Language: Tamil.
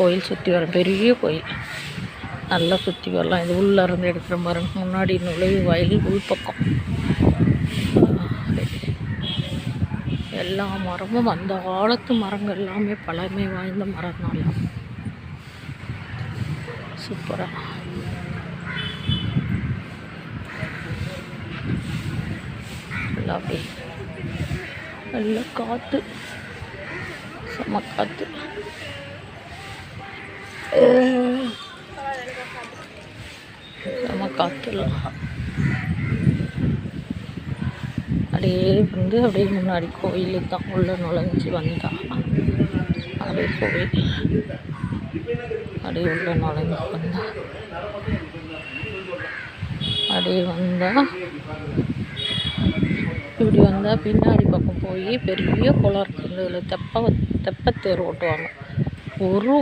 கோயில் சுற்றி வர பெரிய கோயில், நல்லா சுற்றி வரலாம். இது உள்ளே இருந்து எடுக்கிற மாதிரி முன்னாடி நுழைவாயில் உள்பக்கம் எல்லா மரமும் அந்த காலத்து மரங்கள் எல்லாமே பழமை வாய்ந்த மரம்னால சூப்பராக அப்படியே நல்ல காற்று, செம காற்று. செம காற்றுலாம் அப்படியே அப்படியே முன்னாடி கோயிலுக்கு தான் உள்ள நுழைஞ்சி வந்தா அப்படியே கோயில் அப்படியே உள்ள நுழைஞ்சி வந்தா அப்படியே வந்தால் இப்படி வந்தால் பின்னாடி பக்கம் போய் பெரிய குளம் இருக்குது. இதில் தெப்பத்தேர் ஓட்டுவாங்க. ஒரு